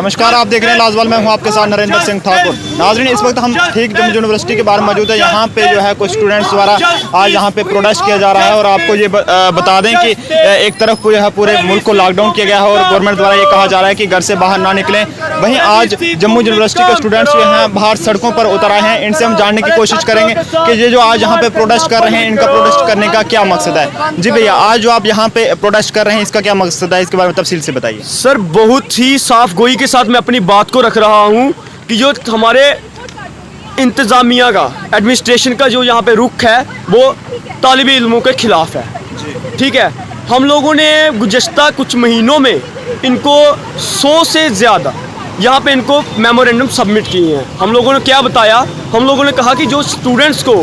नमस्कार, आप देख रहे हैं लाजवाल। मैं हूं आपके साथ नरेंद्र सिंह ठाकुर। नाज़रीन, इस वक्त हम ठीक जम्मू यूनिवर्सिटी के बाहर मौजूद है। यहाँ पे जो है कुछ स्टूडेंट्स द्वारा आज यहाँ पे प्रोटेस्ट किया जा रहा है और आपको ये बता दें कि एक तरफ जो है पूरे मुल्क को लॉकडाउन किया गया है और गवर्नमेंट द्वारा ये कहा जा रहा है कि घर से बाहर ना निकलें। वहीं आज जम्मू यूनिवर्सिटी के स्टूडेंट्स जो हैं बाहर सड़कों पर उतर आए हैं। इनसे हम जानने की कोशिश करेंगे कि ये जो आज यहाँ पे प्रोटेस्ट कर रहे हैं, इनका प्रोटेस्ट करने का क्या मकसद है। जी भैया, आज जो आप यहाँ पे प्रोटेस्ट कर रहे हैं, इसका क्या मकसद है, इसके बारे में तफसील से बताइए। सर, बहुत ही साफ गोई के साथ मैं अपनी बात को रख रहा हूं कि जो हमारे इंतज़ामिया का, एडमिनिस्ट्रेशन का जो यहाँ पे रुख है वो तालिब इल्मों के खिलाफ है। ठीक है, हम लोगों ने गुज़श्ता कुछ महीनों में इनको 100 से ज़्यादा यहाँ पे इनको मेमोरेंडम सबमिट किए हैं। हम लोगों ने क्या बताया, हम लोगों ने कहा कि जो स्टूडेंट्स को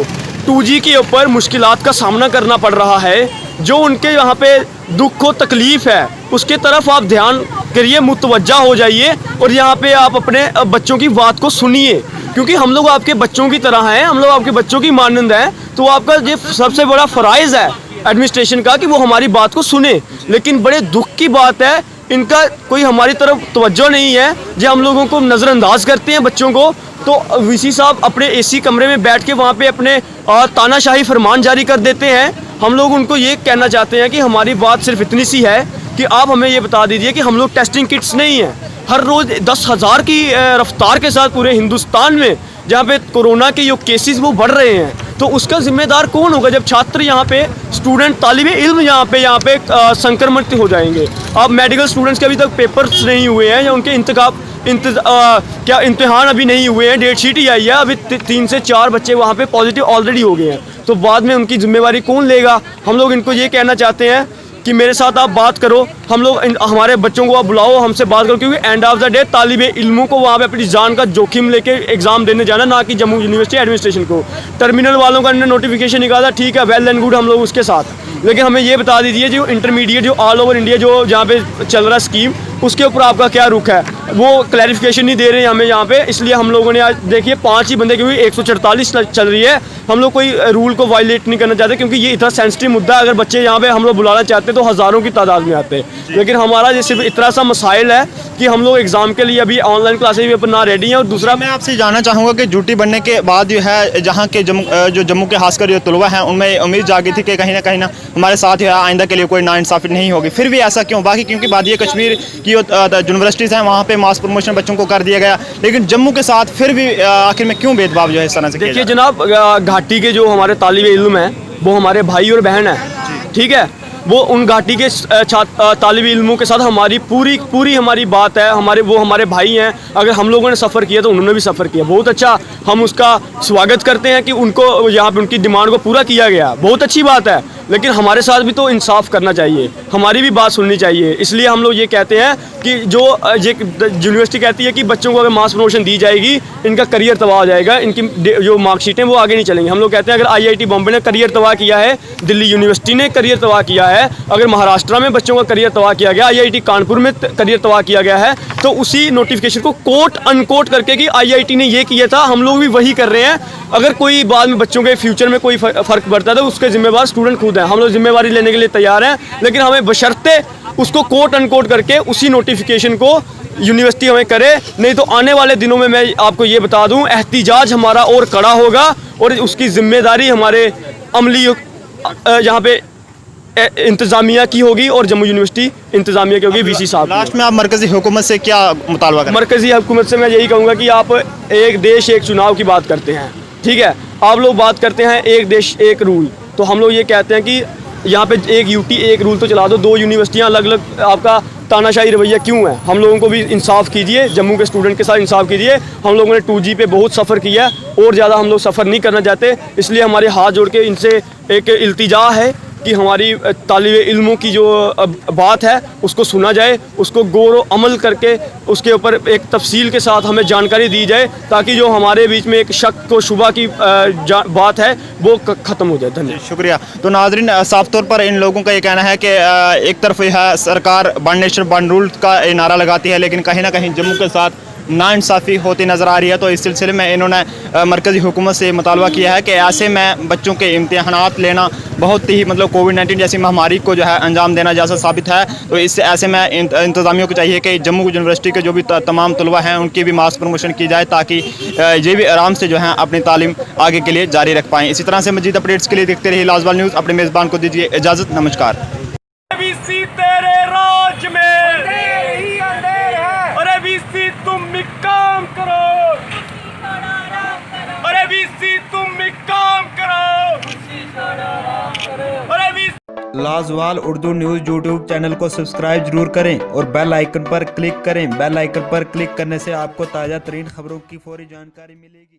2G के ऊपर मुश्किलात का सामना करना पड़ रहा है, जो उनके यहाँ पे दुख और तकलीफ़ है, उसके तरफ आप ध्यान करिए, मुतवज्जा हो जाइए और यहाँ पे आप अपने बच्चों की बात को सुनिए, क्योंकि हम लोग आपके बच्चों की तरह हैं, हम लोग आपके बच्चों की मानंद हैं। तो आपका ये सबसे बड़ा फ़राइज़ है एडमिनिस्ट्रेशन का कि वो हमारी बात को सुने। लेकिन बड़े दुख की बात है, इनका कोई हमारी तरफ तवज्जो नहीं है, जो हम लोगों को नज़रअंदाज करते हैं बच्चों को। तो वीसी साहब अपने एसी कमरे में बैठ के वहाँ पे अपने तानाशाही फरमान जारी कर देते हैं। हम लोग उनको ये कहना चाहते हैं कि हमारी बात सिर्फ इतनी सी है कि आप हमें ये बता दीजिए कि हम लोग टेस्टिंग किट्स नहीं हैं। हर रोज़ 10,000 की रफ्तार के साथ पूरे हिंदुस्तान में जहाँ पे कोरोना के जो केसेस वो बढ़ रहे हैं, तो उसका जिम्मेदार कौन होगा जब छात्र यहाँ पे, स्टूडेंट, तालिब इल्म यहाँ पे संक्रमित हो जाएंगे। अब मेडिकल स्टूडेंट्स के अभी तक पेपर्स नहीं हुए हैं या उनके इम्तिहान अभी नहीं हुए हैं, डेट शीट ही आई है, अभी 3 से 4 बच्चे वहाँ पे पॉजिटिव ऑलरेडी हो गए हैं। तो बाद में उनकी जिम्मेवारी कौन लेगा। हम लोग इनको ये कहना चाहते हैं कि मेरे साथ आप बात करो, हम लोग हमारे बच्चों को आप बुलाओ, हमसे बात करो, क्योंकि एंड ऑफ द डे तालिबे इल्मों को वहाँ पे अपनी जान का जोखिम लेके एग्ज़ाम देने जाना, ना कि जम्मू यूनिवर्सिटी एडमिनिस्ट्रेशन को। टर्मिनल वालों का नोटिफिकेशन निकाला, ठीक है, वेल एंड गुड, हम लोग उसके साथ। लेकिन हमें ये बता दीजिए जो इंटरमीडिएट, जो ऑल ओवर इंडिया जो जहाँ पे चल रहा स्कीम, उसके ऊपर आपका क्या रुख है, वो क्लैरिफिकेशन नहीं दे रहे हैं हमें यहाँ पे। इसलिए हम लोगों ने आज देखिए 5 ही बंदे, क्योंकि 144 चल रही है, हम लोग कोई रूल को वायलेट नहीं करना चाहते, क्योंकि ये इतना सेंसिटिव मुद्दा है। अगर बच्चे यहाँ पे हम लोग बुलाना चाहते तो हज़ारों की तादाद में आते हैं। लेकिन हमारा ये सिर्फ इतना सा मसाइल है कि हम लोग एग्ज़ाम के लिए अभी ऑनलाइन क्लासेज भी अपना रेडी हैं। और दूसरा, मैं आपसे जानना चाहूँगा कि ड्यूटी बनने के बाद जो है जहाँ के जम्मू के खासकर जो तलबा हैं, उनमें उम्मीद जागी थी कि कहीं ना हमारे साथ जो है आइंदा के लिए कोई नाइंसाफ़ी नहीं होगी। फिर भी ऐसा क्यों? बाकी क्योंकि वादिया कश्मीर की यूनिवर्सिटीज़ हैं, वहाँ पे मास प्रमोशन बच्चों को कर दिया गया, लेकिन जम्मू के साथ फिर भी आखिर में क्यों भेदभाव जो है इस तरह से? देखिए जनाब, घाटी के जो हमारे तालिब इल्म हैं वो हमारे भाई और बहन हैं। ठीक है, वो उन घाटी के तालिब इल्मों के साथ हमारी पूरी हमारी बात है। वो हमारे भाई हैं। अगर हम लोगों ने सफ़र किया तो उन्होंने भी सफ़र किया, बहुत अच्छा, हम उसका स्वागत करते हैं कि उनको यहाँ पे उनकी डिमांड को पूरा किया गया, बहुत अच्छी बात है। लेकिन हमारे साथ भी तो इंसाफ करना चाहिए, हमारी भी बात सुननी चाहिए। इसलिए हम लोग ये कहते हैं कि जो ये यूनिवर्सिटी कहती है कि बच्चों को अगर मास प्रमोशन दी जाएगी, इनका करियर तबाह हो जाएगा, इनकी जो मार्कशीटें वो आगे नहीं चलेंगी। हम लोग कहते हैं अगर IIT बॉम्बे ने करियर तबाह किया है, दिल्ली यूनिवर्सिटी ने करियर तबाह किया है, अगर महाराष्ट्र में बच्चों का करियर तबाह किया गया, IIT कानपुर में करियर तबाह किया गया है, तो उसी नोटिफिकेशन को कोट अनकोट करके कि IIT ने ये किया था, हम लोग भी वही कर रहे हैं। अगर कोई बाद में बच्चों के फ्यूचर में कोई फ़र्क पड़ता है तो उसके जिम्मेवार स्टूडेंट खुद हैं। हम लोग जिम्मेवारी लेने के लिए तैयार हैं, लेकिन हमें बशर्ते उसको कोट अनकोट करके उसी नोटिफिकेशन को यूनिवर्सिटी हमें करे, नहीं तो आने वाले दिनों में मैं आपको ये बता दूं, एहतिजाज हमारा और कड़ा होगा और उसकी जिम्मेदारी हमारे अमली यहाँ पे इंतज़ामिया की होगी और जम्मू यूनिवर्सिटी इंतज़ामिया की होगी, VC साहब। लास्ट में आप मरकज़ी हुकूमत से क्या मुतालबा करें? मरकज़ी हुकूमत से मैं यही कहूँगा कि आप एक देश एक चुनाव की बात करते हैं, ठीक है, आप लोग बात करते हैं एक देश एक रूल, तो हम लोग ये कहते हैं कि यहाँ पे एक UT एक रूल तो चला दो। 2 यूनिवर्सिटियाँ अलग अलग, आपका तानाशाही रवैया क्यों है? हम लोगों को भी इंसाफ कीजिए, जम्मू के स्टूडेंट के साथ इंसाफ कीजिए। हम लोगों ने 2G पे बहुत सफ़र किया है और ज़्यादा हम लोग सफ़र नहीं करना चाहते, इसलिए हमारे हाथ जोड़ के इनसे एक इल्तिजा है कि हमारी तालिब इल्मों की जो बात है उसको सुना जाए, उसको गौर व अमल करके उसके ऊपर एक तफसील के साथ हमें जानकारी दी जाए, ताकि जो हमारे बीच में एक शक व शुबा की बात है वो ख़त्म हो जाए। धन्यवाद, शुक्रिया। तो नाज़रीन, साफ तौर पर इन लोगों का ये कहना है कि एक तरफ यह सरकार वन नेशन वन रूल का नारा लगाती है, लेकिन कहीं ना कहीं जम्मू के साथ नाइंसाफ़ी होती नज़र आ रही है। तो इस सिलसिले में इन्होंने मरकज़ी हुकूमत से मुतालबा किया है कि ऐसे में बच्चों के इम्तिहानात लेना बहुत ही मतलब कोविड-19 जैसी महामारी को जो है अंजाम देना जैसा साबित है। तो इससे ऐसे में इंतज़ामिया को चाहिए कि जम्मू यूनिवर्सिटी के जो भी तमाम तलबा हैं उनकी भी मास प्रमोशन की जाए, ताकि ये भी आराम से जो है अपनी तालीम आगे के लिए जारी रख पाएँ। इसी तरह से मजीद अपडेट्स के लिए देखते रहिए लाजवाल न्यूज़। अपने मेज़बान को दीजिए इजाज़त। नमस्कार। तेरे राज में अरे वीसी तुम एक काम करो, अरे वीसी तुम एक काम करो, अरे वीसी। लाजवाल उर्दू न्यूज़ यूट्यूब चैनल को सब्सक्राइब जरूर करें और बेल आइकन पर क्लिक करें। बेल आइकन पर क्लिक करने से आपको ताज़ा तरीन खबरों की फौरी जानकारी मिलेगी।